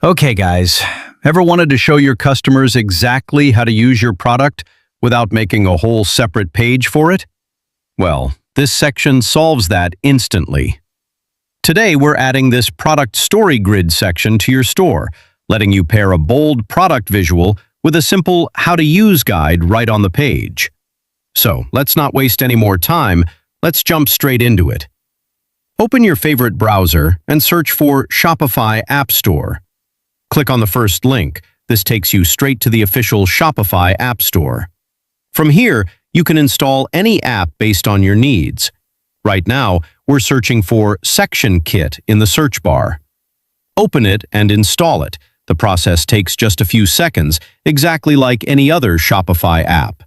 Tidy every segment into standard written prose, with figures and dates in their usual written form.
Okay, guys, ever wanted to show your customers exactly how to use your product without making a whole separate page for it? Well, this section solves that instantly. Today, we're adding this product story grid section to your store, letting you pair a bold product visual with a simple how to use guide right on the page. So, let's not waste any more time. Let's jump straight into it. Open your favorite browser and search for Shopify App Store. Click on the first link. This takes you straight to the official Shopify App Store. From here, you can install any app based on your needs. Right now, we're searching for Section Kit in the search bar. Open it and install it. The process takes just a few seconds, exactly like any other Shopify app.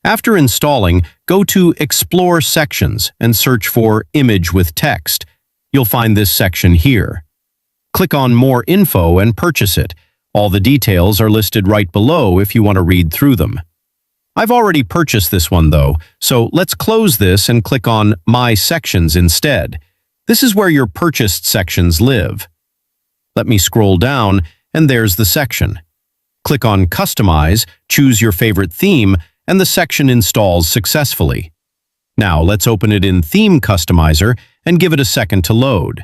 After installing, go to Explore Sections and search for Image with Text. You'll find this section here. Click on More Info and purchase it. All the details are listed right below if you want to read through them. I've already purchased this one though, so let's close this and click on My Sections instead. This is where your purchased sections live. Let me scroll down, and there's the section. Click on Customize, choose your favorite theme, and the section installs successfully. Now let's open it in Theme Customizer and give it a second to load.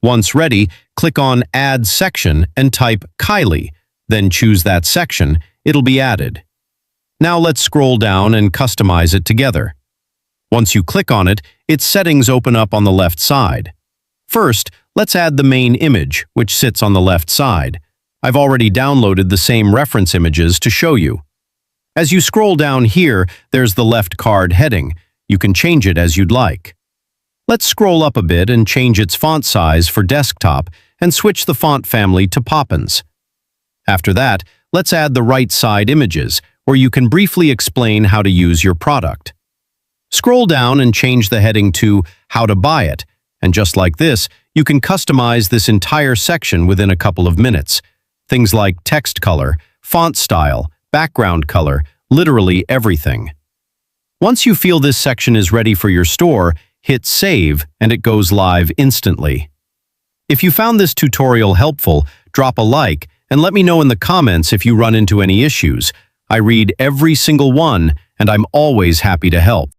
Once ready, click on Add Section and type Kylie, then choose that section. It'll be added. Now let's scroll down and customize it together. Once you click on it, its settings open up on the left side. First, let's add the main image, which sits on the left side. I've already downloaded the same reference images to show you. As you scroll down here, there's the left card heading. You can change it as you'd like. Let's scroll up a bit and change its font size for desktop and switch the font family to Poppins. After that, let's add the right side images, where you can briefly explain how to use your product. Scroll down and change the heading to How to Buy It, and just like this, you can customize this entire section within a couple of minutes. Things like text color, font style, background color, literally everything. Once you feel this section is ready for your store, hit Save and it goes live instantly. If you found this tutorial helpful, drop a like and let me know in the comments if you run into any issues. I read every single one and I'm always happy to help.